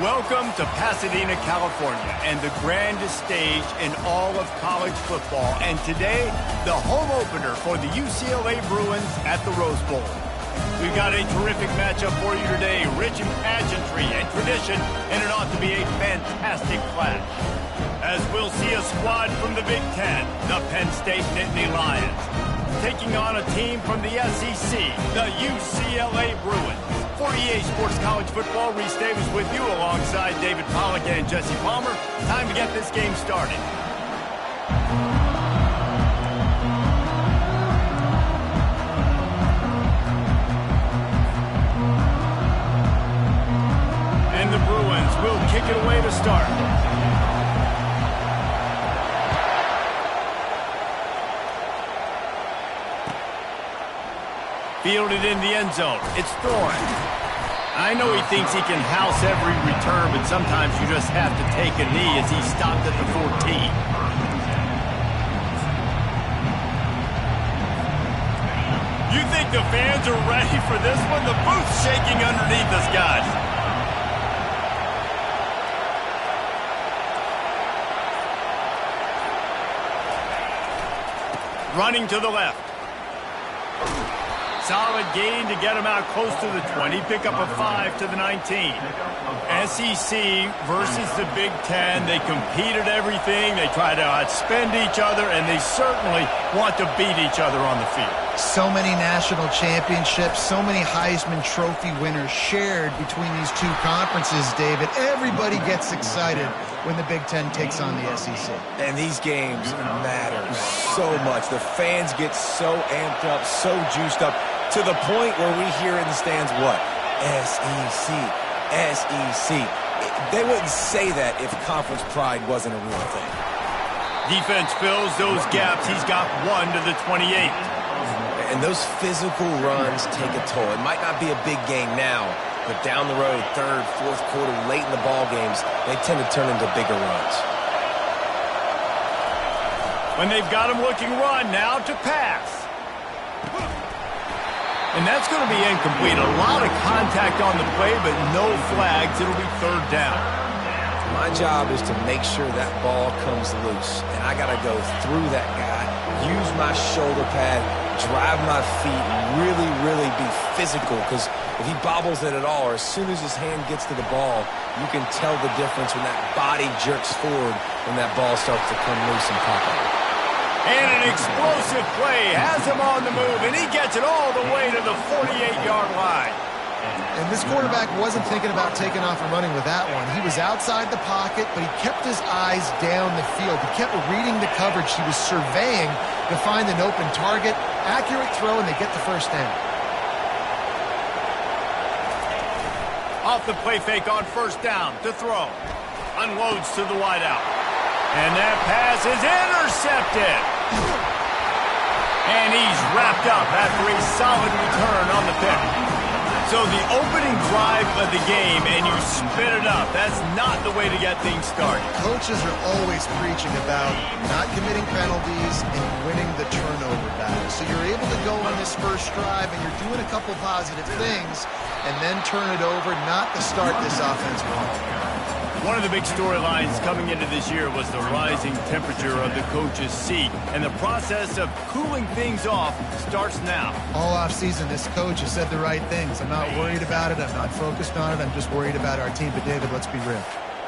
Welcome to Pasadena, California, and the grandest stage in all of college football. And today, the home opener for the UCLA Bruins at the Rose Bowl. We've got a terrific matchup for you today, rich in pageantry and tradition, and it ought to be a fantastic clash. As we'll see a squad from the Big Ten, the Penn State Nittany Lions, taking on a team from the SEC, the UCLA Bruins. For EA Sports College Football, Reese Davis with you alongside David Pollack and Jesse Palmer. Time to get this game started. And the Bruins will kick it away to start. Fielded in the end zone. It's Thorne. I know he thinks he can house every return, but sometimes you just have to take a knee as he stopped at the 14. You think the fans are ready for this one? The booth's shaking underneath us, guys. Running to the left. Solid gain to get him out close to the 20. Pick up a 5 to the 19. SEC versus the Big Ten. They compete at everything. They try to outspend each other, and they certainly want to beat each other on the field. So many national championships, so many Heisman Trophy winners shared between these two conferences, David. Everybody gets excited when the Big Ten takes on the SEC. And these games matter so much. The fans get so amped up, so juiced up, to the point where we hear in the stands what? SEC, SEC. They wouldn't say that if conference pride wasn't a real thing. Defense fills those gaps. He's got 1 to the 28. And those physical runs take a toll. It might not be a big game now, but down the road, third, fourth quarter, late in the ball games, they tend to turn into bigger runs. When they've got him looking run, now to pass. And that's going to be incomplete. A lot of contact on the play, but no flags. It'll be third down. My job is to make sure that ball comes loose. And I got to go through that guy, use my shoulder pad, drive my feet, and really be physical. Because if he bobbles it at all, or as soon as his hand gets to the ball, you can tell the difference when that body jerks forward when that ball starts to come loose and pop out. And an explosive play has him on the move, and he gets it all the way to the 48-yard line. And this quarterback wasn't thinking about taking off and running with that one. He was outside the pocket, but he kept his eyes down the field. He kept reading the coverage. He was surveying to find an open target. Accurate throw, and they get the first down. Off the play fake on first down to throw. Unloads to the wideout. And that pass is intercepted. And he's wrapped up after a solid return on the pick. So the opening drive of the game, and you spit it up. That's not the way to get things started. Coaches are always preaching about not committing penalties and winning the turnover battle. So you're able to go on this first drive, and you're doing a couple positive things, and then turn it over, not to start this offense wrong. One of the big storylines coming into this year was the rising temperature of the coach's seat, and the process of cooling things off starts now. All offseason, this coach has said the right things. I'm not worried about it. I'm not focused on it. I'm just worried about our team. But, David, let's be real.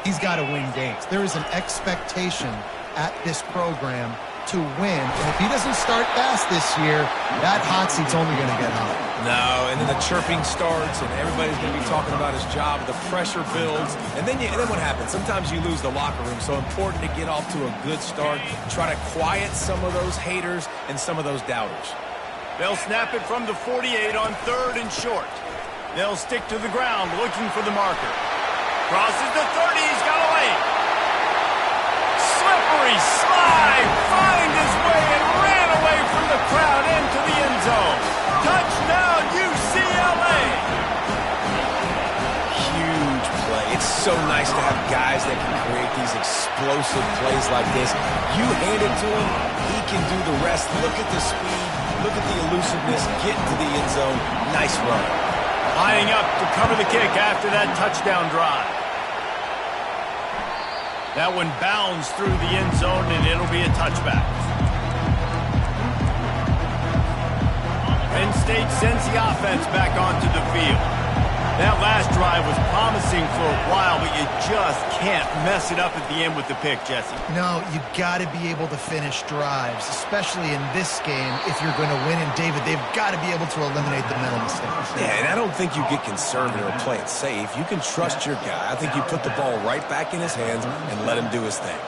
He's got to win games. There is an expectation at this program to win. And if he doesn't start fast this year, that hot seat's only going to get hot. No, and then the chirping starts, and everybody's going to be talking about his job. The pressure builds, and then what happens? Sometimes you lose the locker room. So important to get off to a good start. Try to quiet some of those haters and some of those doubters. They'll snap it from the 48 on third and short. They'll stick to the ground looking for the marker. Crosses the 30. He's got a lane. Slippery slide. Find his way and ran away from the crowd into the end zone. Touchdown, UCLA! Huge play. It's so nice to have guys that can create these explosive plays like this. You hand it to him, he can do the rest. Look at the speed. Look at the elusiveness. Get into the end zone. Nice run. Lining up to cover the kick after that touchdown drive. That one bounds through the end zone, and it'll be a touchback. Penn State sends the offense back onto the field. That last drive was promising for a while, but you just can't mess it up at the end with the pick, Jesse. No, you got to be able to finish drives, especially in this game if you're going to win. And, David, they've got to be able to eliminate the mental mistakes. Yeah, and I don't think you get conservative or play it safe. You can trust your guy. I think you put the ball right back in his hands and let him do his thing.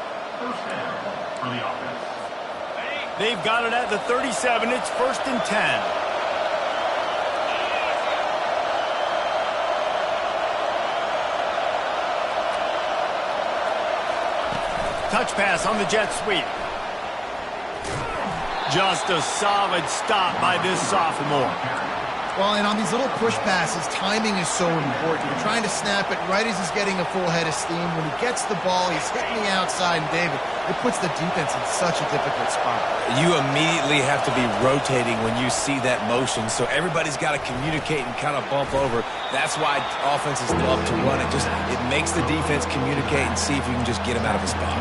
They've got it at the 37. It's 1st and 10. Touch pass on the jet sweep. Just a solid stop by this sophomore. Well, and on these little push passes, timing is so important. You're trying to snap it right as he's getting a full head of steam. When he gets the ball, he's hitting the outside, and David, it puts the defense in such a difficult spot. You immediately have to be rotating when you see that motion, so everybody's got to communicate and kind of bump over. That's why offenses love to run it. It makes the defense communicate and see if you can just get him out of his spot.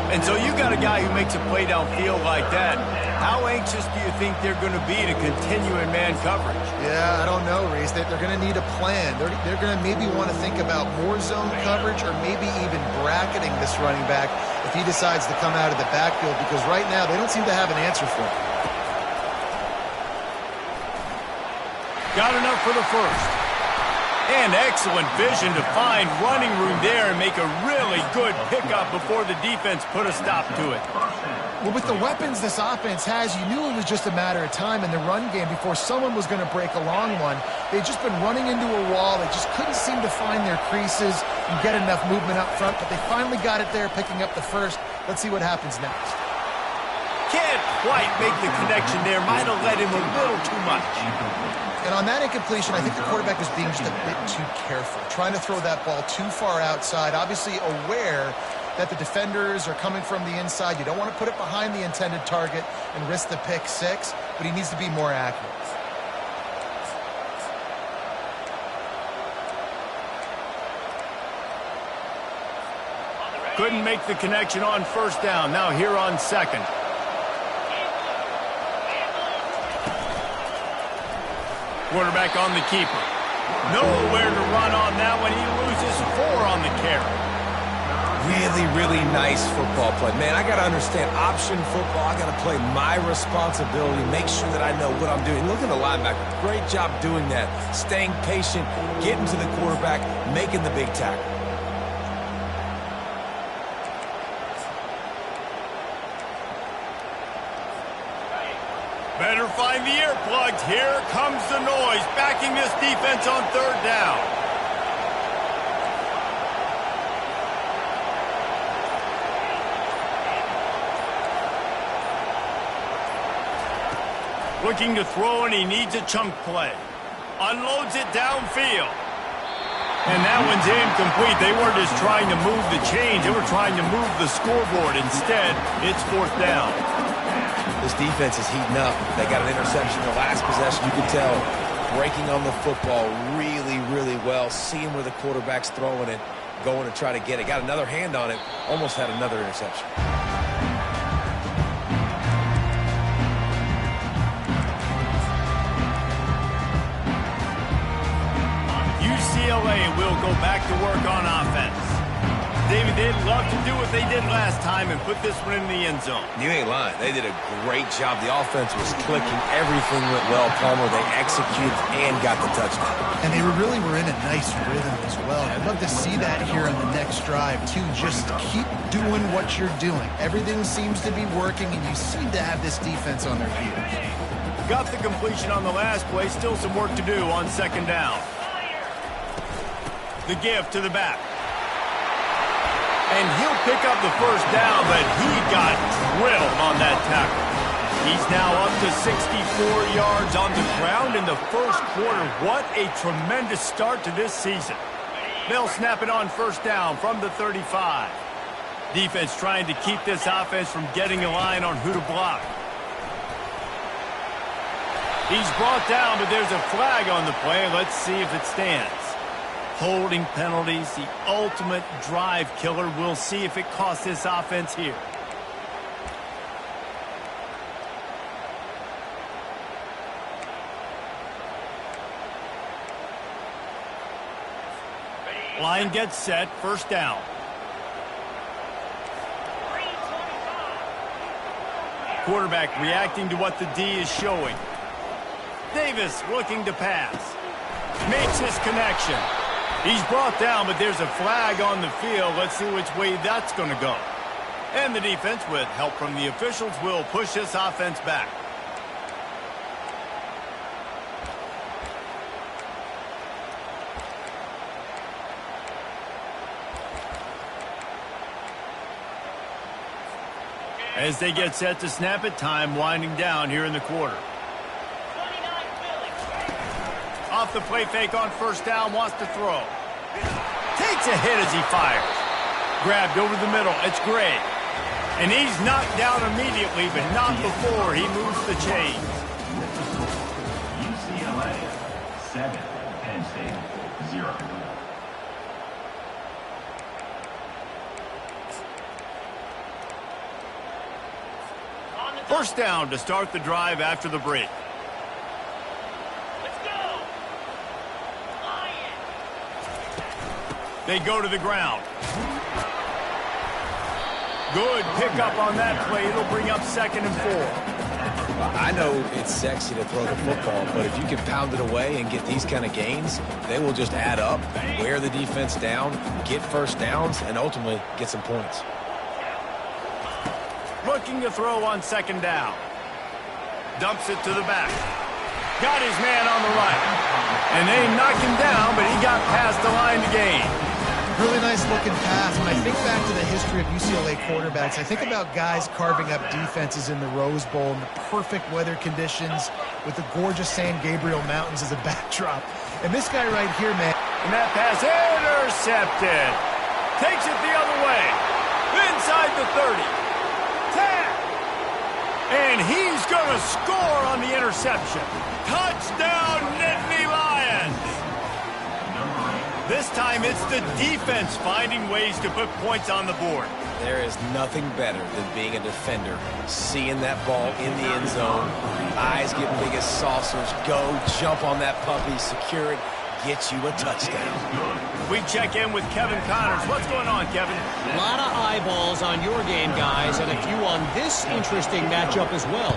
And so you got a guy who makes a play downfield like that. How anxious do you think they're going to be to continue in man coverage? Yeah, I don't know, Reese. They're going to need a plan. They're going to maybe want to think about more zone coverage or maybe even bracketing this running back if he decides to come out of the backfield, because right now they don't seem to have an answer for him. Got enough for the first. And excellent vision to find running room there and make a really good pickup before the defense put a stop to it. Well, with the weapons this offense has, you knew it was just a matter of time in the run game before someone was going to break a long one. They'd just been running into a wall. They just couldn't seem to find their creases and get enough movement up front, but they finally got it there, picking up the first. Let's see what happens next. Can't quite make the connection there. Might have let him a little too much. And on that incompletion, I think the quarterback was being just a bit too careful, trying to throw that ball too far outside, obviously aware that the defenders are coming from the inside. You don't want to put it behind the intended target and risk the pick six, but he needs to be more accurate. Couldn't make the connection on first down. Now here on second. Quarterback on the keeper. Nowhere to run on that one. He loses 4 on the carry. Really, really nice football play. Man, I got to understand option football. I got to play my responsibility, make sure that I know what I'm doing. Look at the linebacker. Great job doing that. Staying patient, getting to the quarterback, making the big tackle. Better find the earplugs. Here comes the noise, backing this defense on third down. Looking to throw, and he needs a chunk play. Unloads it downfield. And that one's incomplete. They weren't just trying to move the chains. They were trying to move the scoreboard. Instead, it's 4th down. This defense is heating up. They got an interception the last possession. You can tell breaking on the football really, really well. Seeing where the quarterback's throwing it, going to try to get it. Got another hand on it. Almost had another interception. UCLA will go back to work on offense. David, they'd love to do what they did last time and put this one in the end zone. You ain't lying. They did a great job. The offense was clicking. Everything went well, Palmer. They executed and got the touchdown. And they really were in a nice rhythm as well. I'd love to see that here on the next drive, too. Just keep doing what you're doing. Everything seems to be working, and you seem to have this defense on their heels. Got the completion on the last play. Still some work to do on second down. The give to the back. And he'll pick up the first down, but he got drilled on that tackle. He's now up to 64 yards on the ground in the first quarter. What a tremendous start to this season. They'll snap it on first down from the 35. Defense trying to keep this offense from getting a line on who to block. He's brought down, but there's a flag on the play. Let's see if it stands. Holding penalties, the ultimate drive killer. We'll see if it costs this offense here. Line gets set, first down. Quarterback reacting to what the D is showing. Davis looking to pass. Makes his connection. He's brought down, but there's a flag on the field. Let's see which way that's going to go. And the defense, with help from the officials, will push this offense back. As they get set to snap it, time winding down here in the quarter. Off the play fake on first down, wants to throw. Takes a hit as he fires. Grabbed over the middle, it's Gray. And he's knocked down immediately, but not before he moves the chains. UCLA 7, Penn State 0. First down to start the drive after the break. Let's go. They go to the ground. Good pickup on that play. It'll bring up 2nd and 4. I know it's sexy to throw the football, but if you can pound it away and get these kind of gains, they will just add up, wear the defense down, get first downs, and ultimately get some points. Looking to throw on 2nd down. Dumps it to the back. Got his man on the right. And they knocked him down, but he got past the line to gain. Really nice looking pass. When I think back to the history of UCLA quarterbacks, I think about guys carving up defenses in the Rose Bowl in the perfect weather conditions with the gorgeous San Gabriel Mountains as a backdrop. And this guy right here, man. And that pass intercepted. Takes it the other way. Inside the 30. 10. And he's going to score on the interception. Touchdown, Nittany Lions. This time it's the defense finding ways to put points on the board. There is nothing better than being a defender, seeing that ball in the end zone, eyes getting big as saucers, go, jump on that puppy, secure it, get you a touchdown. We check in with Kevin Connors. What's going on, Kevin? A lot of eyeballs on your game, guys, and a few on this interesting matchup as well.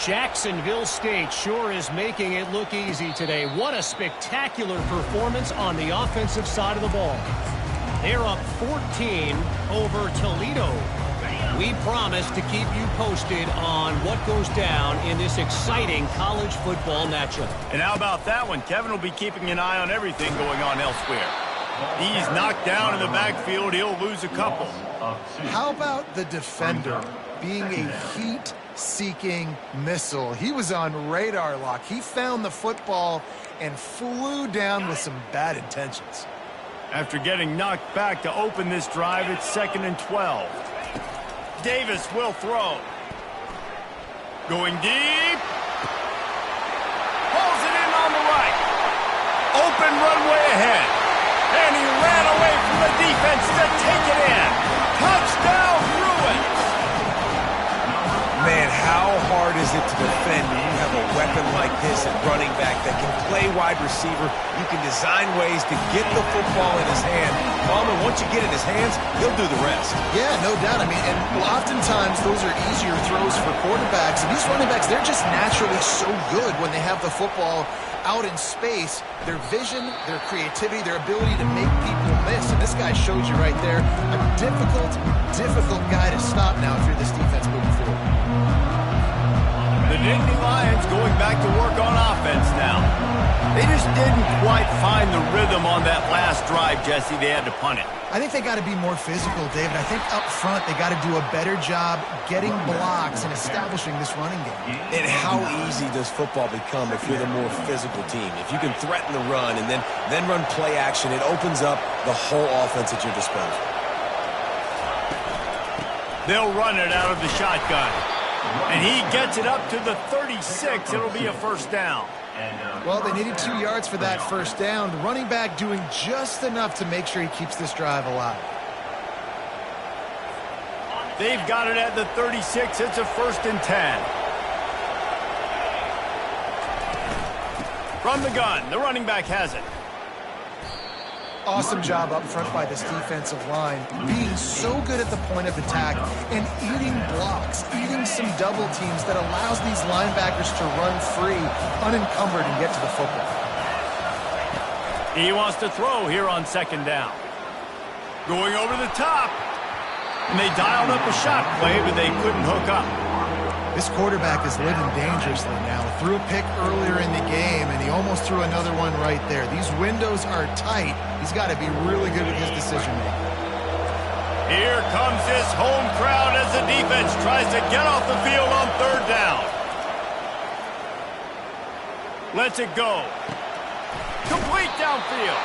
Jacksonville State sure is making it look easy today. What a spectacular performance on the offensive side of the ball. They're up 14 over Toledo. We promise to keep you posted on what goes down in this exciting college football matchup. And how about that one? Kevin will be keeping an eye on everything going on elsewhere. He's knocked down in the backfield. He'll lose a couple. How about the defender being a heat-seeking missile? He was on radar lock. He found the football and flew down with some bad intentions. After getting knocked back to open this drive, it's 2nd and 12. Davis will throw. Going deep. Pulls it in on the right. Open runway ahead. And he ran away from the defense to take it in. Touchdown, Bruins. Man, how hard is it to defend when you have a weapon like this at running back that can play wide receiver? You can design ways to get the football in his hand. Ballman, once you get it in his hands, he'll do the rest. Yeah, no doubt. I mean, and oftentimes those are easier throws for quarterbacks. And these running backs, they're just naturally so good when they have the football out in space. Their vision, their creativity, their ability to make people miss. And this guy showed you right there a difficult guy to stop now if you're this defense moving forward. The Nittany Lions going back to work on offense now. They just didn't quite find the rhythm on that last drive, Jesse. They had to punt it. I think they got to be more physical, David. I think up front they got to do a better job getting blocks and establishing this running game. And how easy does football become if you're the more physical team? If you can threaten the run and then run play action, it opens up the whole offense at your disposal. They'll run it out of the shotgun. And he gets it up to the 36. It'll be a first down. Well, they needed 2 yards for that first down. The running back doing just enough to make sure he keeps this drive alive. They've got it at the 36. It's a 1st and 10. From the gun, the running back has it. Awesome job up front by this defensive line, being so good at the point of attack and eating blocks, eating some double teams that allows these linebackers to run free, unencumbered, and get to the football. He wants to throw here on 2nd down. Going over the top. And they dialed up a shot play, but they couldn't hook up. This quarterback is living dangerously now. Threw a pick earlier in the game, and he almost threw another one right there. These windows are tight. He's got to be really good with his decision-making. Here comes this home crowd as the defense tries to get off the field on 3rd down. Lets it go. Complete downfield.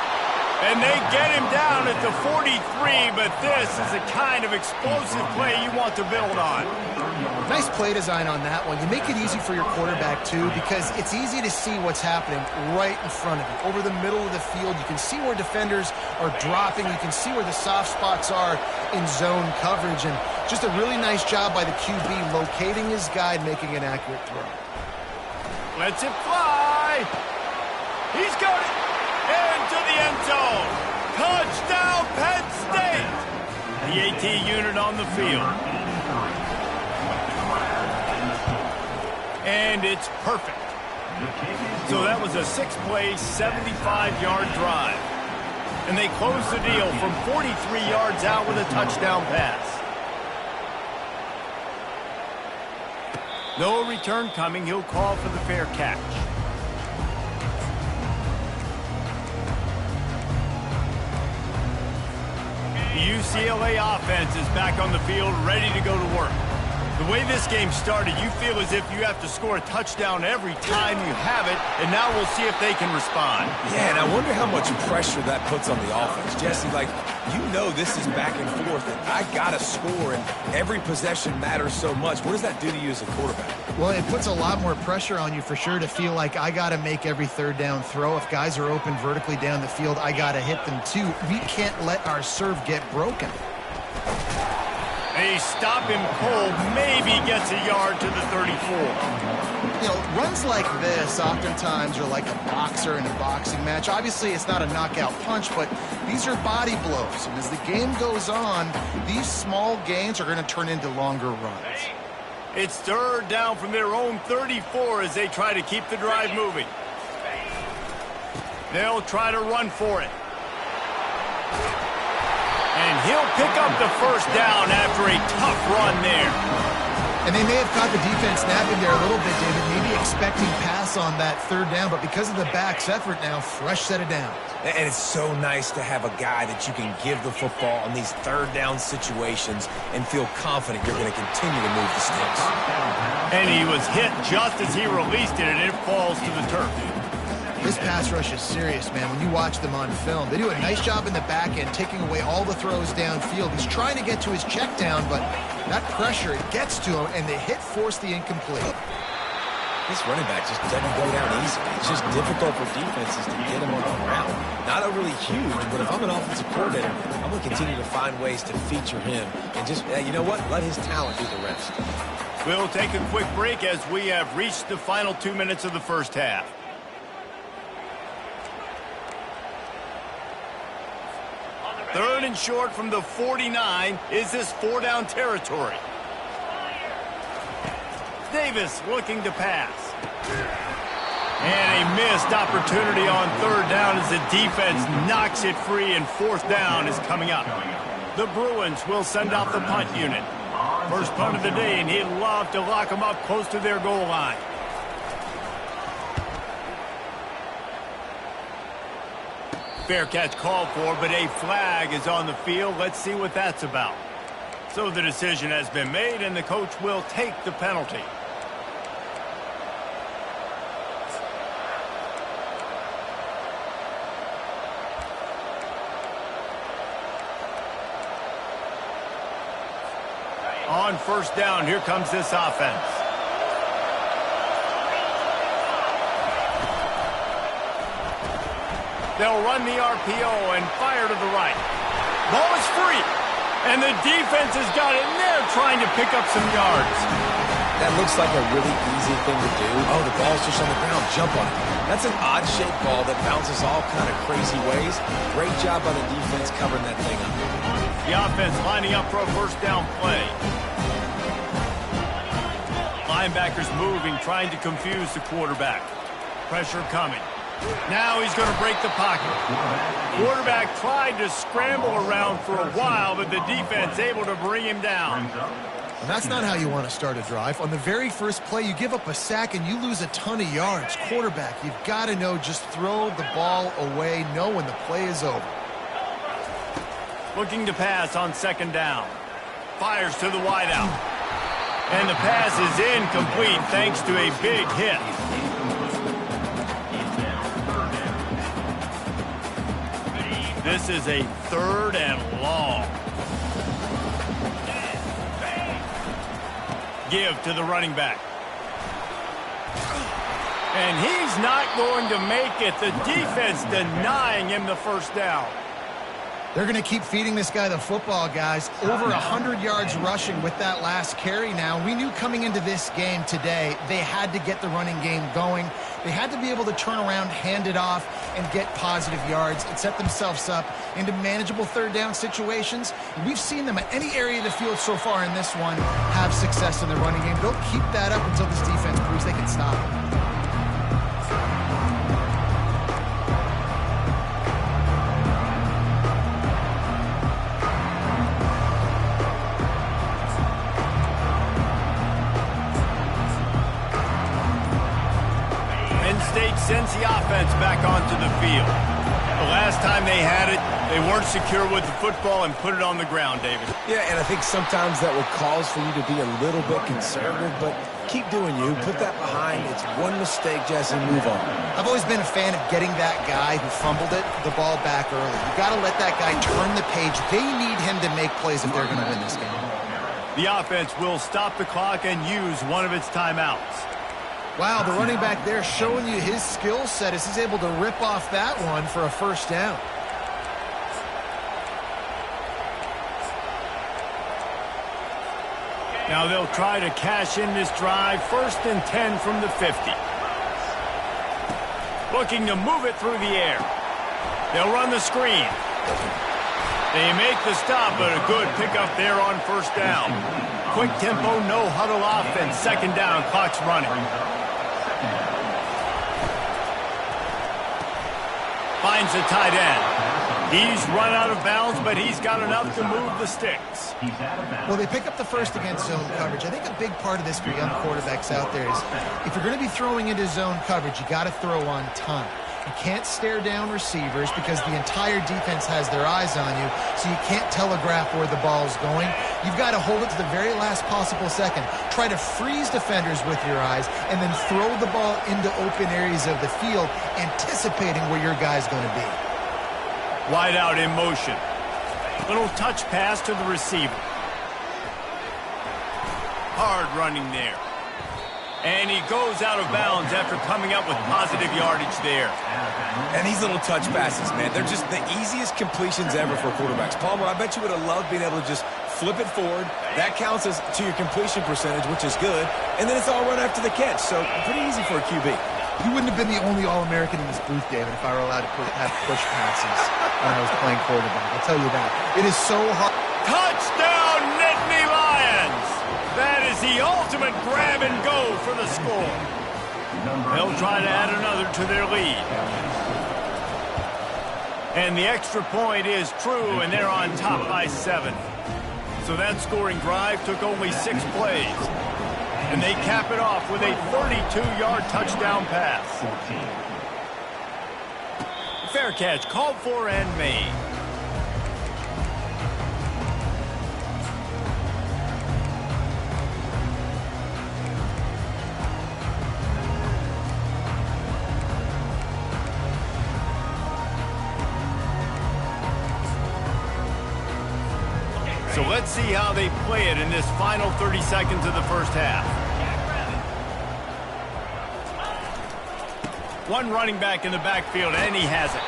And they get him down at the 43, but this is the kind of explosive play you want to build on. Nice play design on that one. You make it easy for your quarterback, too, because it's easy to see what's happening right in front of you. Over the middle of the field, you can see where defenders are dropping. You can see where the soft spots are in zone coverage. And just a really nice job by the QB locating his guy and making an accurate throw. Lets it fly. He's got it. Into the end zone. Touchdown, Penn State. The AT unit on the field. And it's perfect. So that was a 6-play, 75-yard drive. And they closed the deal from 43 yards out with a touchdown pass. No return coming. He'll call for the fair catch. The UCLA offense is back on the field, ready to go to work. The way this game started, you feel as if you have to score a touchdown every time you have it, and now we'll see if they can respond. Yeah, and I wonder how much pressure that puts on the offense. Jesse, like, you know this is back and forth, and I got to score, and every possession matters so much. What does that do to you as a quarterback? Well, it puts a lot more pressure on you for sure to feel like I got to make every 3rd down throw. If guys are open vertically down the field, I got to hit them too. We can't let our serve get broken. They stop him cold, maybe gets a yard to the 34. You know, runs like this oftentimes are like a boxer in a boxing match. Obviously, it's not a knockout punch, but these are body blows. And as the game goes on, these small gains are going to turn into longer runs. It's 3rd down from their own 34 as they try to keep the drive moving. They'll try to run for it. And he'll pick up the 1st down after a tough run there. And they may have caught the defense napping there a little bit, David, maybe expecting pass on that 3rd down, but because of the back's effort now, fresh set of downs. And it's so nice to have a guy that you can give the football in these 3rd down situations and feel confident you're going to continue to move the sticks. And he was hit just as he released it, and it falls to the turf. This pass rush is serious, man. When you watch them on film, they do a nice job in the back end, taking away all the throws downfield. He's trying to get to his check down, but that pressure, it gets to him, and the hit forced the incomplete. This running back just doesn't go down easy. It's just difficult for defenses to get him on the ground. Not overly huge, but if I'm an offensive coordinator, I'm going to continue to find ways to feature him and just, you know what, let his talent do the rest. We'll take a quick break as we have reached the final 2 minutes of the first half. Third and short from the 49. Is this 4-down territory? Davis looking to pass. And a missed opportunity on 3rd down as the defense knocks it free, and 4th down is coming up. The Bruins will send out the punt unit. First punt of the day, and he'd love to lock them up close to their goal line. Fair catch called for, but a flag is on the field. Let's see what that's about. So the decision has been made, and the coach will take the penalty. On 1st down, here comes this offense. They'll run the RPO and fire to the right. Ball is free. And the defense has got it, and they're trying to pick up some yards. That looks like a really easy thing to do. Oh, the ball's just on the ground. Jump on it. That's an odd-shaped ball that bounces all kind of crazy ways. Great job by the defense covering that thing up. The offense lining up for a first down play. Linebackers moving, trying to confuse the quarterback. Pressure coming. Now he's going to break the pocket. Quarterback tried to scramble around for a while, but the defense able to bring him down. And that's not how you want to start a drive. On the very first play, you give up a sack and you lose a ton of yards. Quarterback, you've got to know, just throw the ball away, know when the play is over. Looking to pass on second down. Fires to the wideout. And the pass is incomplete thanks to a big hit. This is a 3rd and long. Give to the running back. And he's not going to make it. The defense denying him the first down. They're going to keep feeding this guy the football, guys. Over 100 yards rushing with that last carry now. We knew coming into this game today, they had to get the running game going. They had to be able to turn around, hand it off, and get positive yards and set themselves up into manageable 3rd down situations. And we've seen them at any area of the field so far in this one have success in the running game. They'll keep that up until this defense proves they can stop it. Sends the offense back onto the field. The last time they had it, they weren't secure with the football and put it on the ground, David. Yeah, and I think sometimes that will cause for you to be a little bit conservative, but keep doing you. Put that behind. It's one mistake, Jesse. Move on. I've always been a fan of getting that guy who fumbled it, the ball back early. You got to let that guy turn the page. They need him to make plays if they're going to win this game. The offense will stop the clock and use one of its timeouts. Wow, the running back there showing you his skill set as he's able to rip off that one for a first down. Now they'll try to cash in this drive. 1st and 10 from the 50. Looking to move it through the air. They'll run the screen. They make the stop, but a good pickup there on first down. Quick tempo, no huddle offense. 2nd down, clock's running. Finds the tight end. He's run out of bounds, but he's got enough to move the sticks. Well, they pick up the first against zone coverage. I think a big part of this for young quarterbacks out there is if you're going to be throwing into zone coverage, you got to throw on time. You can't stare down receivers because the entire defense has their eyes on you, so you can't telegraph where the ball's going. You've got to hold it to the very last possible second. Try to freeze defenders with your eyes and then throw the ball into open areas of the field, anticipating where your guy's going to be. Wide out in motion. Little touch pass to the receiver. Hard running there. And he goes out of bounds after coming up with positive yardage there. And these little touch passes, man, they're just the easiest completions ever for quarterbacks. Palmer, I bet you would have loved being able to just flip it forward. That counts as to your completion percentage, which is good. And then it's all run after the catch, so pretty easy for a QB. You wouldn't have been the only All-American in this booth, David, if I were allowed to have push passes when I was playing quarterback. I'll tell you that. It is so hard. Touchdown, Nittany Lions! That is the ultimate grab and go for the score. They'll try to add another to their lead. And the extra point is true, and they're on top by 7. So that scoring drive took only 6 plays. And they cap it off with a 32-yard touchdown pass. Fair catch, called for and made. So let's see how they play it in this final 30 seconds of the first half. One running back in the backfield, and he has it.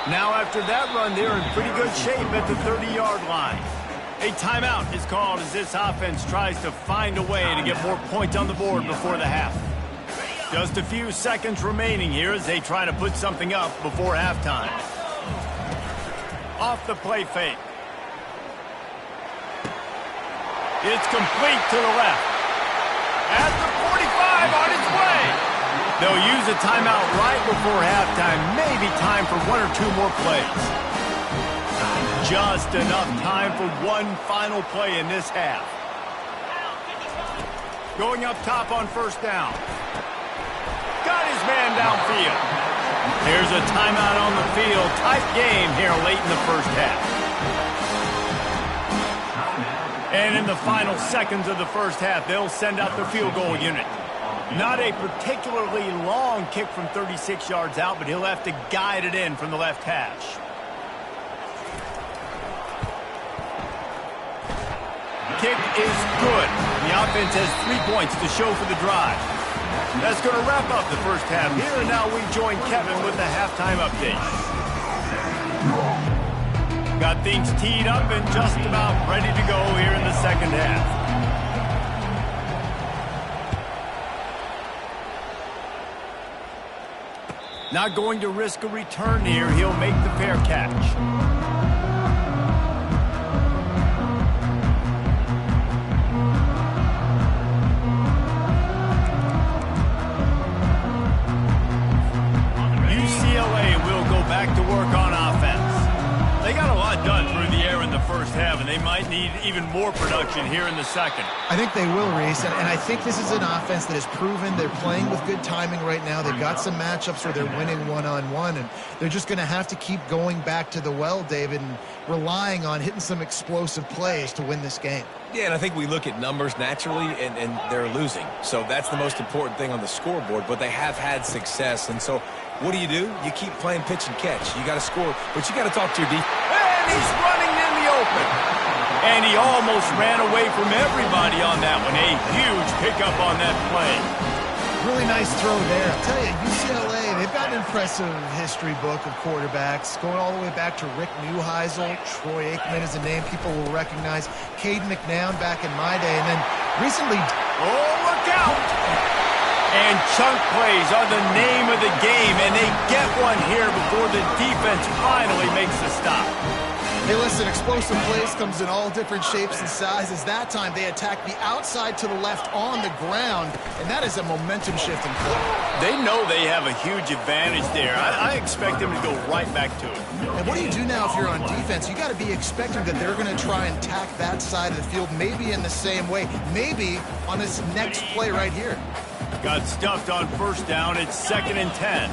Now after that run, they're in pretty good shape at the 30-yard line. A timeout is called as this offense tries to find a way to get more points on the board before the half. Just a few seconds remaining here as they try to put something up before halftime. Off the play fake. It's complete to the left. At the 45 on its way. They'll use a timeout right before halftime. Maybe time for one or two more plays. Just enough time for one final play in this half. Going up top on first down. Got his man downfield. Here's a timeout on the field. Tight game here late in the first half. And in the final seconds of the first half, they'll send out the field goal unit. Not a particularly long kick from 36 yards out, but he'll have to guide it in from the left hash. Kick is good. The offense has 3 points to show for the drive. That's going to wrap up the first half here, and now we join Kevin with the halftime update. Got things teed up and just about ready to go here in the second half. Not going to risk a return here. He'll make the fair catch. Back to work on offense. They got a lot done through the air in the first half, and they might need even more production here in the second. I think they will, Reese, and I think this is an offense that has proven they're playing with good timing right now. They've got some matchups where they're winning one-on-one, and they're just going to have to keep going back to the well, David, and relying on hitting some explosive plays to win this game. Yeah, and I think we look at numbers naturally, and they're losing. So that's the most important thing on the scoreboard, but they have had success. And so what do? You keep playing pitch and catch. You got to score, but you got to talk to your defense. And he's running in the open. And he almost ran away from everybody on that one. A huge pickup on that play. Really nice throw there. I'll tell you, UCLA, they've got an impressive history book of quarterbacks, going all the way back to Rick Neuheisel. Troy Aikman is a name people will recognize. Cade McNown back in my day. And then recently... Oh, look out! And chunk plays are the name of the game, and they get one here before the defense finally makes the stop. Hey, listen, explosive plays comes in all different shapes and sizes. That time, they attack the outside to the left on the ground, and that is a momentum-shifting play. They know they have a huge advantage there. I expect them to go right back to it. And what do you do now if you're on defense? You got to be expecting that they're going to try and tack that side of the field, maybe in the same way, maybe on this next play right here. Got stuffed on first down. It's 2nd and 10.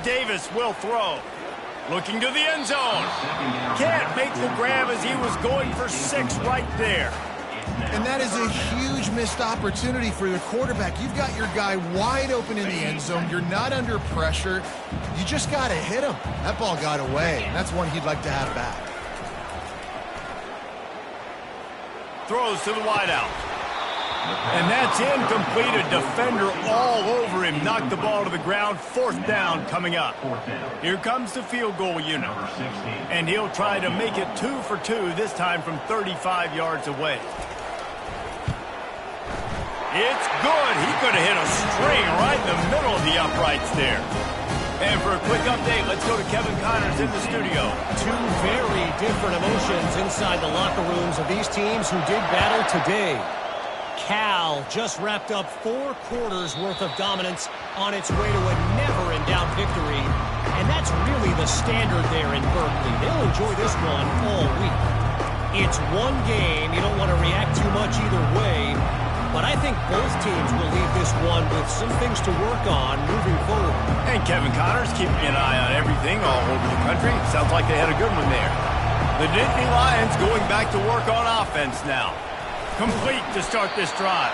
Davis will throw. Looking to the end zone. Can't make the grab as he was going for 6 right there. And that is a huge missed opportunity for your quarterback. You've got your guy wide open in the end zone. You're not under pressure. You just got to hit him. That ball got away. And that's one he'd like to have back. Throws to the wideout. And that's incomplete. A defender all over him. Knocked the ball to the ground. 4th down coming up. Here comes the field goal unit. And he'll try to make it 2 for 2, this time from 35 yards away. It's good. He could have hit a string right in the middle of the uprights there. And for a quick update, let's go to Kevin Connors in the studio. 2 very different emotions inside the locker rooms of these teams who did battle today. Cal just wrapped up 4 quarters worth of dominance on its way to a never-in-doubt victory. And that's really the standard there in Berkeley. They'll enjoy this one all week. It's one game. You don't want to react too much either way. But I think both teams will leave this one with some things to work on moving forward. And Kevin Connors keeping an eye on everything all over the country. Sounds like they had a good one there. The Nittany Lions going back to work on offense now. Complete to start this drive.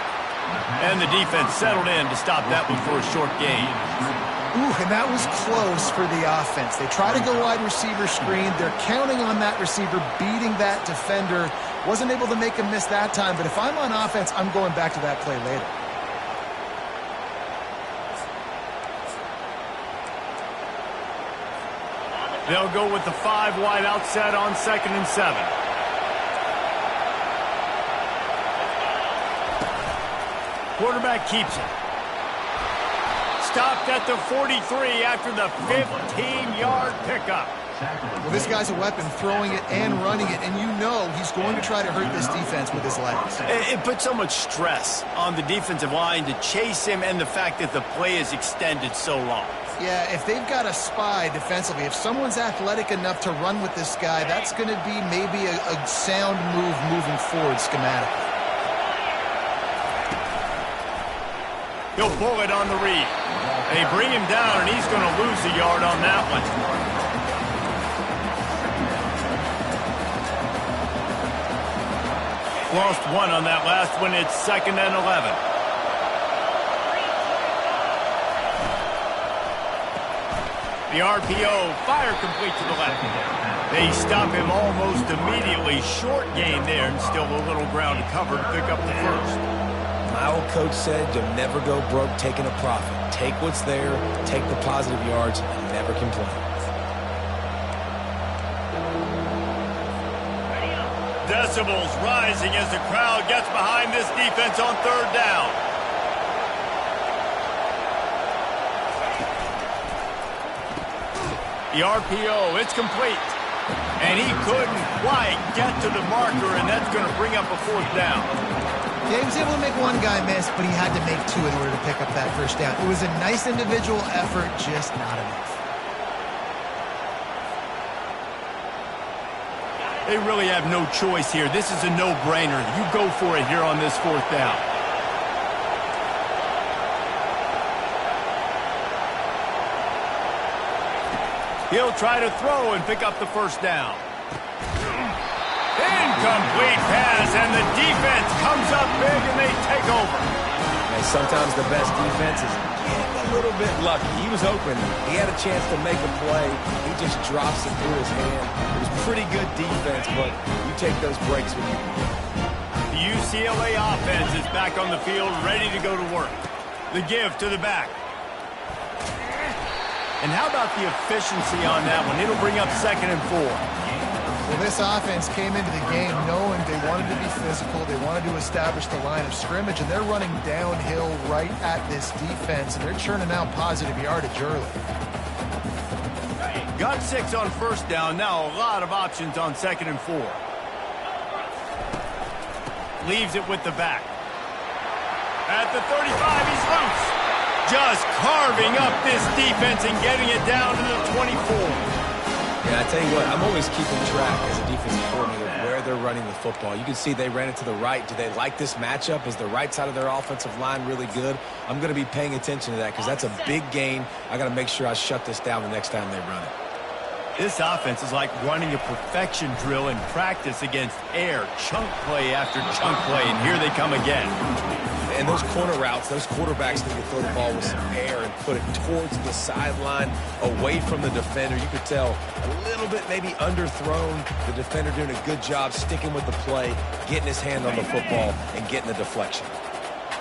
And the defense settled in to stop that one for a short gain. Ooh, and that was close for the offense. They try to go wide receiver screen. They're counting on that receiver beating that defender. Wasn't able to make him miss that time, but if I'm on offense, I'm going back to that play later. They'll go with the 5 wide outset on 2nd and 7. Quarterback keeps it. Stopped at the 43 after the 15-yard pickup. Well, this guy's a weapon, throwing it and running it, and you know he's going to try to hurt this defense with his legs. It puts so much stress on the defensive line to chase him, and the fact that the play is extended so long. Yeah, if they've got a spy defensively, if someone's athletic enough to run with this guy, that's going to be maybe a sound move moving forward schematically. He'll pull it on the read. They bring him down, and he's going to lose a yard on that one. Lost 1 on that last one. It's 2nd and 11. The RPO, fire complete to the left. They stop him almost immediately. Short gain there, and still a little ground to cover to pick up the first. My old coach said you'll never go broke taking a profit. Take what's there, take the positive yards, and never complain. Decibels rising as the crowd gets behind this defense on 3rd down. The RPO, it's complete. And he couldn't quite get to the marker, and that's going to bring up a 4th down. Yeah, he was able to make one guy miss, but he had to make 2 in order to pick up that first down. It was a nice individual effort, just not enough. They really have no choice here. This is a no-brainer. You go for it here on this 4th down. He'll try to throw and pick up the first down. Incomplete pass, and the defense comes up big, and they take over. And sometimes the best defense is getting a little bit lucky. He was open. He had a chance to make a play. He just drops it through his hand. It was pretty good defense, but you take those breaks when you can. The UCLA offense is back on the field, ready to go to work. The give to the back. And how about the efficiency on that one? It'll bring up 2nd and 4. Well, this offense came into the game knowing they wanted to be physical, they wanted to establish the line of scrimmage, and they're running downhill right at this defense, and they're churning out positive yardage early. Got 6 on 1st down. Now a lot of options on 2nd and 4. Leaves it with the back. At the 35, he's loose. Just carving up this defense and getting it down to the 24. Yeah, I tell you what, I'm always keeping track as a defensive coordinator of where they're running the football. You can see they ran it to the right. Do they like this matchup? Is the right side of their offensive line really good? I'm going to be paying attention to that because that's a big gain. I got to make sure I shut this down the next time they run it. This offense is like running a perfection drill in practice against air. Chunk play after chunk play, and here they come again. And those corner routes, those quarterbacks need to throw the ball with some air and put it towards the sideline, away from the defender. You could tell a little bit maybe underthrown. The defender doing a good job sticking with the play, getting his hand on the football, and getting the deflection.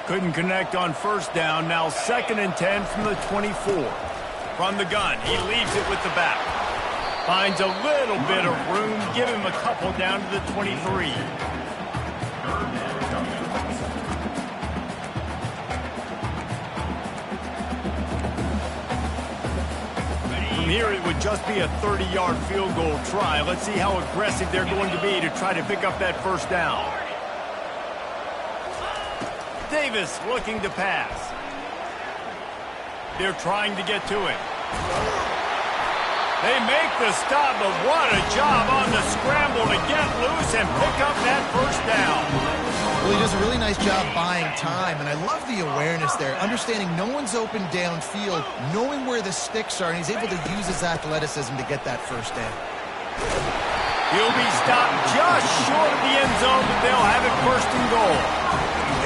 Couldn't connect on 1st down. Now 2nd and 10 from the 24. From the gun, he leaves it with the back. Finds a little bit of room. Give him a couple down to the 23. From here, it would just be a 30-yard field goal try. Let's see how aggressive they're going to be to try to pick up that 1st down. Davis looking to pass. They're trying to get to it. They make the stop, but what a job on the scramble to get loose and pick up that 1st down. Well, he does a really nice job buying time, and I love the awareness there, understanding no one's open downfield, knowing where the sticks are, and he's able to use his athleticism to get that 1st down. He'll be stopped just short of the end zone, but they'll have it 1st and goal.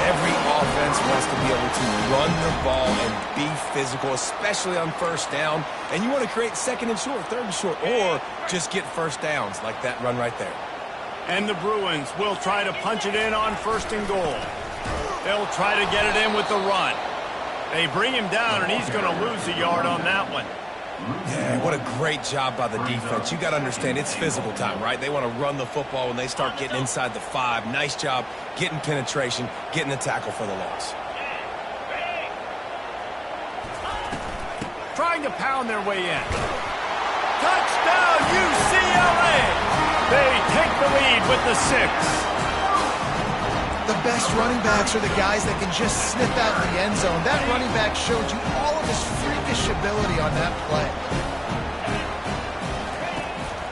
Every offense wants to be able to run the ball and be physical, especially on 1st down. And you want to create 2nd and short, 3rd and short, or just get 1st downs like that run right there. And the Bruins will try to punch it in on 1st and goal. They'll try to get it in with the run. They bring him down, and he's going to lose a yard on that one. Yeah, what a great job by the defense. You got to understand, it's physical time, right? They want to run the football when they start getting inside the 5. Nice job getting penetration, getting the tackle for the loss. Trying to pound their way in. Touchdown, UCLA! They take the lead with the 6. The best running backs are the guys that can just snip out in the end zone. That running back showed you all of his freakish ability on that play.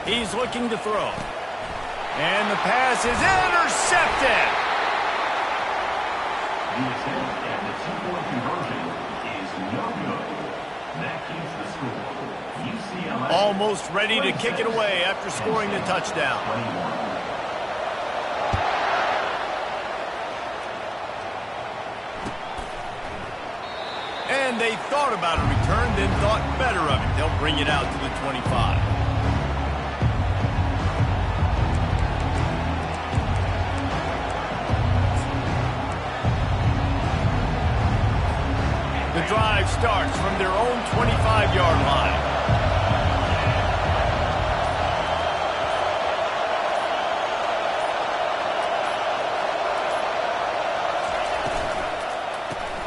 He's looking to throw. And the pass is intercepted. The attempt at the 2-point conversion is no good. That keeps the score. UCLA almost ready to kick it away after scoring the touchdown. 21. And they thought about a return, then thought better of it. They'll bring it out to the 25. The drive starts from their own 25-yard line.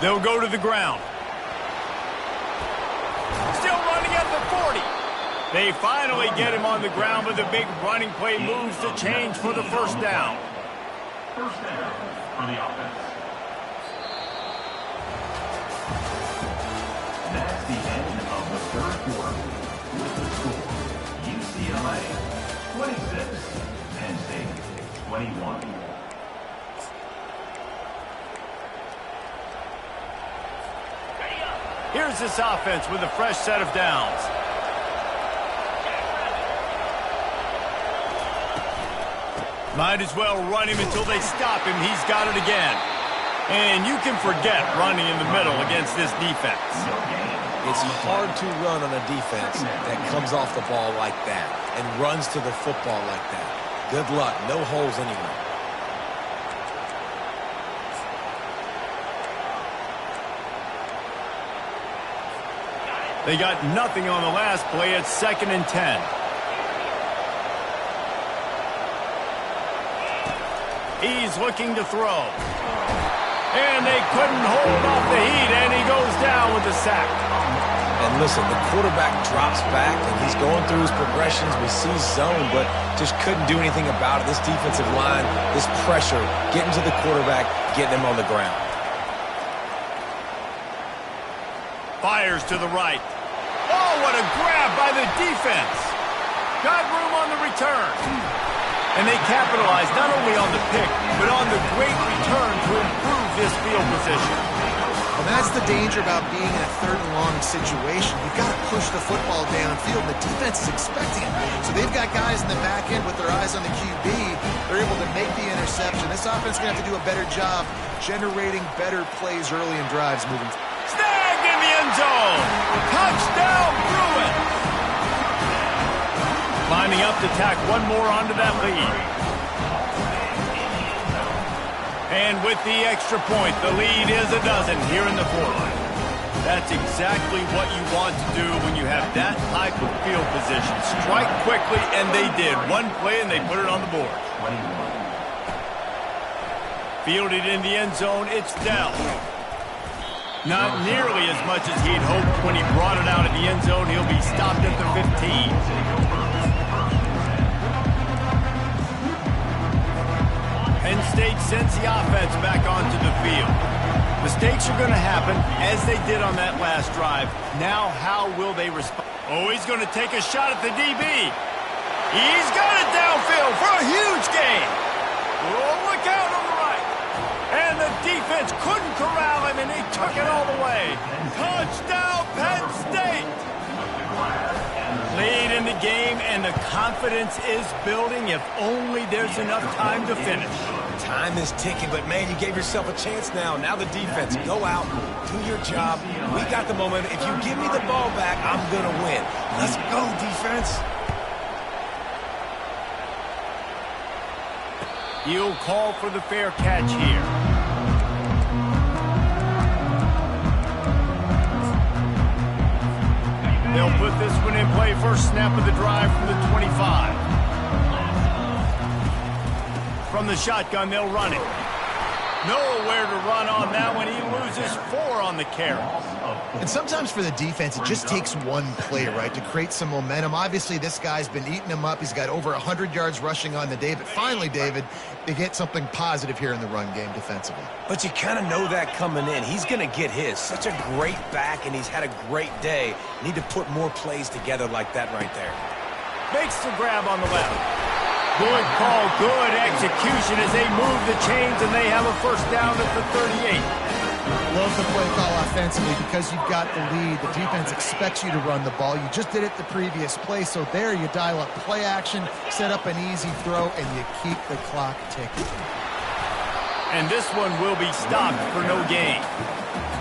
They'll go to the ground. Still running at the 40. They finally get him on the ground, but the big running play moves to change for the first down. First down for the offense. That's the end of the third quarter. With the score, UCLA 26, Penn State 21. Here's this offense with a fresh set of downs. Might as well run him until they stop him. He's got it again. And you can forget running in the middle against this defense. It's hard to run on a defense that comes off the ball like that and runs to the football like that. Good luck. No holes anywhere. They got nothing on the last play. It's 2nd and 10. He's looking to throw. And they couldn't hold off the heat, and he goes down with a sack. And listen, the quarterback drops back, and he's going through his progressions. We see zone, but just couldn't do anything about it. This defensive line, this pressure, getting to the quarterback, getting him on the ground. Fires to the right. Oh, what a grab by the defense. Got room on the return. And they capitalized not only on the pick, but on the great return to improve this field position. And that's the danger about being in a 3rd and long situation. You've got to push the football downfield. The defense is expecting it. So they've got guys in the back end with their eyes on the QB. They're able to make the interception. This offense is going to have to do a better job generating better plays early in drives moving forward. Snagged in the end zone. Touchdown, Bruins. Lining up to tack one more onto that lead. And with the extra point, the lead is a dozen here in the 4th. That's exactly what you want to do when you have that type of field position. Strike quickly, and they did. One play, and they put it on the board. 21. Fielded in the end zone, it's Dell. Not nearly as much as he'd hoped when he brought it out of the end zone. He'll be stopped at the 15. Penn State sends the offense back onto the field. Mistakes are going to happen, as they did on that last drive. Now, how will they respond? Oh, he's going to take a shot at the DB. He's got it downfield for a huge gain. Oh, look out on the right. And the defense couldn't corral him, and he took it all the way. Touchdown, Penn State! Lead in the game, and the confidence is building if only there's enough time to finish. Time is ticking, but, man, you gave yourself a chance now. Now the defense, go out, do your job. We got the momentum. If you give me the ball back, I'm going to win. Let's go, defense. He'll call for the fair catch here. They'll put this one in play first snap of the drive from the 25. From the shotgun, they'll run it. Nowhere to run on that one. He loses 4 on the carry. And sometimes for the defense, it just takes one play, right, to create some momentum. Obviously, this guy's been eating him up. He's got over 100 yards rushing on the day. But finally, David, they get something positive here in the run game defensively. But you kind of know that coming in. He's going to get his. Such a great back, and he's had a great day. Need to put more plays together like that right there. Makes the grab on the left. Good call, good execution as they move the chains, and they have a first down at the 38. Love the play call offensively because you've got the lead. The defense expects you to run the ball. You just did it the previous play, so there you dial up play action, set up an easy throw, and you keep the clock ticking. And this one will be stopped for no gain.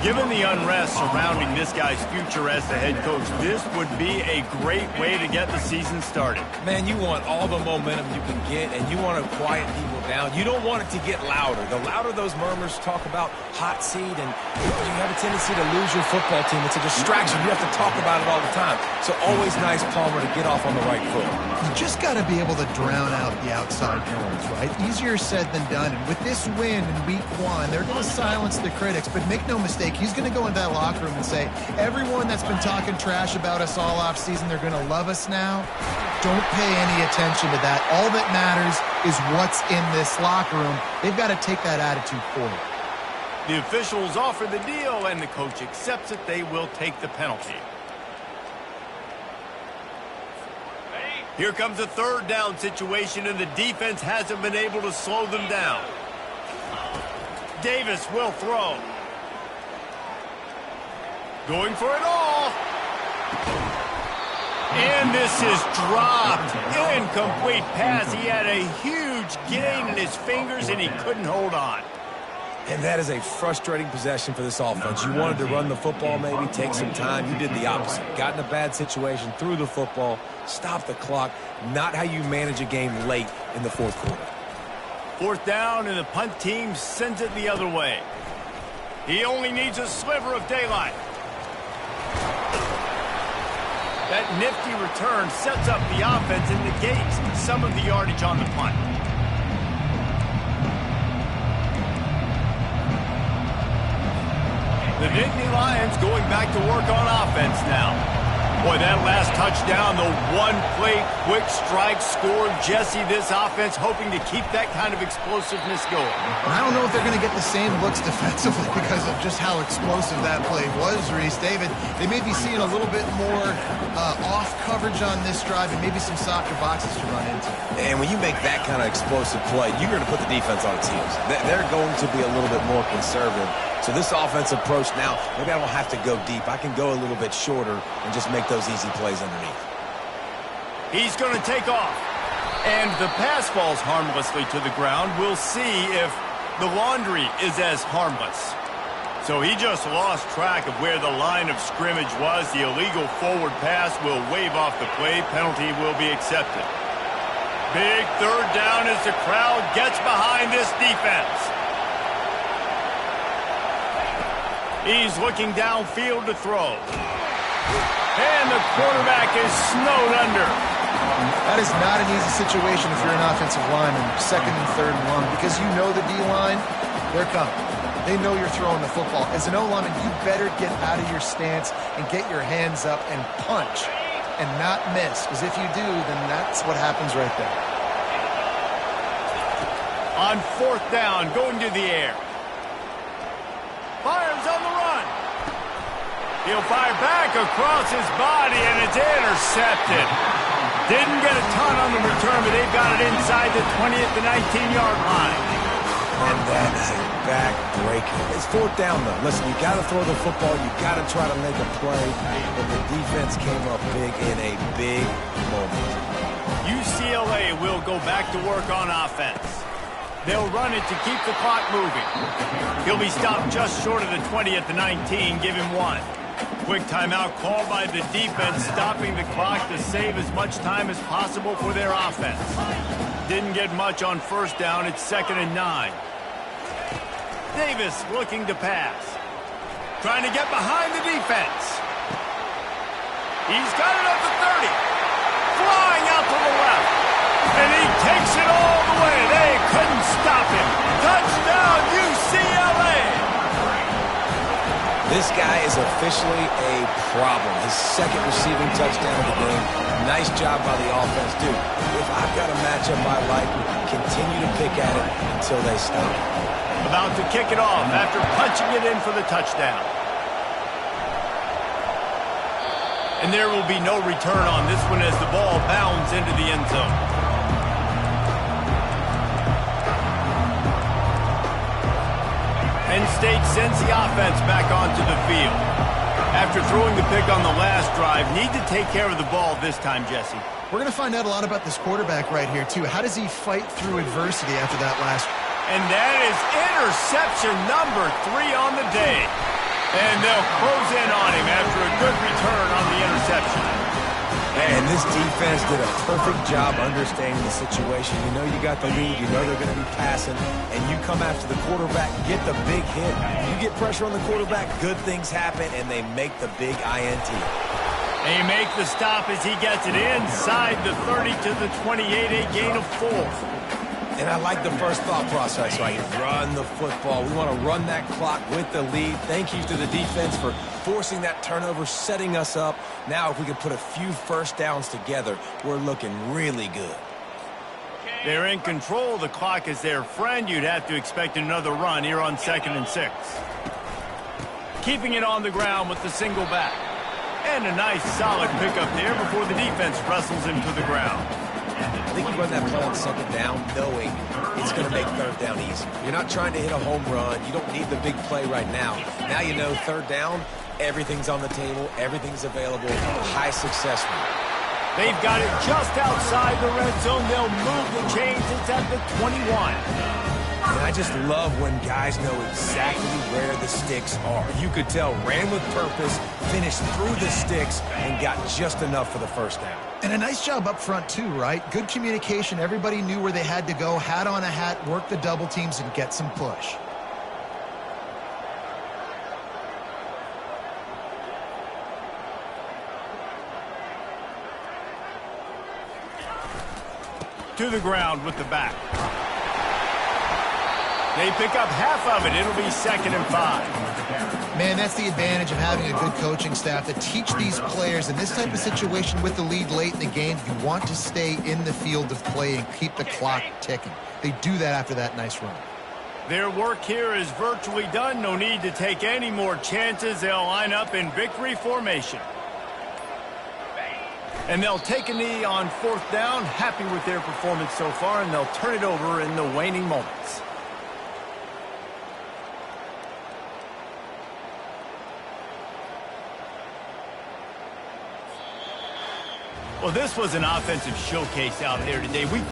Given the unrest surrounding this guy's future as the head coach, this would be a great way to get the season started. Man, you want all the momentum you can get, and you want to quiet people down. You don't want it to get louder. The louder those murmurs talk about hot seat, and you have a tendency to lose your football team. It's a distraction. You have to talk about it all the time. So always nice, Palmer, to get off on the right foot. You just got to be able to drown out the outside noise, right? Easier said than done. And with this win in week 1, they're going to silence the critics. But make no mistake, he's going to go into that locker room and say, everyone that's been talking trash about us all offseason, they're going to love us now. Don't pay any attention to that. All that matters is what's in this locker room. They've got to take that attitude forward. The officials offer the deal, and the coach accepts it. They will take the penalty. Here comes a third down situation, and the defense hasn't been able to slow them down. Davis will throw. Going for it all. And this is dropped. Incomplete pass. He had a huge gain in his fingers, and he couldn't hold on. And that is a frustrating possession for this offense. You wanted to run the football, maybe take some time. You did the opposite. Got in a bad situation, threw the football, stopped the clock. Not how you manage a game late in the fourth quarter. Fourth down, and the punt team sends it the other way. He only needs a sliver of daylight. That nifty return sets up the offense and negates some of the yardage on the punt. The Nittany Lions going back to work on offense now. Boy, that last touchdown, the one-play quick strike scored. Jesse, this offense hoping to keep that kind of explosiveness going. I don't know if they're going to get the same looks defensively because of just how explosive that play was, Reese. David, they may be seeing a little bit more off coverage on this drive and maybe some softer boxes to run into. And when you make that kind of explosive play, you're going to put the defense on its heels. They're going to be a little bit more conservative. So this offensive approach now, maybe I don't have to go deep. I can go a little bit shorter and just make those easy plays underneath. He's going to take off. And the pass falls harmlessly to the ground. We'll see if the laundry is as harmless. So he just lost track of where the line of scrimmage was. The illegal forward pass will wave off the play. Penalty will be accepted. Big third down as the crowd gets behind this defense. He's looking downfield to throw. And the quarterback is snowed under. That is not an easy situation if you're an offensive lineman, second and third and long, because you know the D-line, they're coming. They know you're throwing the football. As an O-lineman, you better get out of your stance and get your hands up and punch and not miss, because if you do, then that's what happens right there. On fourth down, going to the air. Fires on the run. He'll fire back across his body, and it's intercepted. Didn't get a ton on the return, but they've got it inside the 20 at the 19-yard line. And that is a back-breaker. It's fourth down, though. Listen, you got to throw the football. You got to try to make a play. But the defense came up big in a big moment. UCLA will go back to work on offense. They'll run it to keep the clock moving. He'll be stopped just short of the 20 at the 19. Give him one. Quick timeout called by the defense, stopping the clock to save as much time as possible for their offense. Didn't get much on first down. It's 2nd and 9. Davis looking to pass. Trying to get behind the defense. He's got it at the 30. Flying out to the left. And he takes it all the way. They couldn't stop him. Touchdown, UCLA. This guy is officially a problem. His second receiving touchdown of the game. Nice job by the offense. Dude, if I've got a matchup I like, continue to pick at it until they stop. About to kick it off after punching it in for the touchdown. And there will be no return on this one as the ball bounds into the end zone. Penn State sends the offense back onto the field. After throwing the pick on the last drive, need to take care of the ball this time, Jesse. We're going to find out a lot about this quarterback right here, too. How does he fight through adversity after that last? And that is interception number 3 on the day. And they'll close in on him after a good return on the interception. And this defense did a perfect job understanding the situation. You know you got the lead. You know they're going to be passing. And you come after the quarterback, get the big hit. You get pressure on the quarterback, good things happen, and they make the big INT. They make the stop as he gets it inside the 30 to the 28, a gain of 4. And I like the first thought process, right? Run the football. We want to run that clock with the lead. Thank you to the defense for forcing that turnover, setting us up. Now, if we can put a few first downs together, we're looking really good. They're in control. The clock is their friend. You'd have to expect another run here on 2nd and 6. Keeping it on the ground with the single back. And a nice solid pickup there before the defense wrestles him to the ground. I think you run that play on 2nd down knowing it's going to make 3rd down easy. You're not trying to hit a home run. You don't need the big play right now. Now you know 3rd down, everything's on the table, everything's available, high success rate. They've got it just outside the red zone. They'll move the chains. It's at the 21. And I just love when guys know exactly where the sticks are. You could tell, ran with purpose, finished through the sticks, and got just enough for the first down. And a nice job up front, too, right? Good communication. Everybody knew where they had to go, hat on a hat, work the double teams, and get some push. To the ground with the back. They pick up half of it. It'll be 2nd and 5. Man, that's the advantage of having a good coaching staff to teach these players in this type of situation with the lead late in the game. You want to stay in the field of play and keep the clock ticking. They do that after that nice run. Their work here is virtually done. No need to take any more chances. They'll line up in victory formation. And they'll take a knee on 4th down. Happy with their performance so far, and they'll turn it over in the waning moments. Well, this was an offensive showcase out there today. We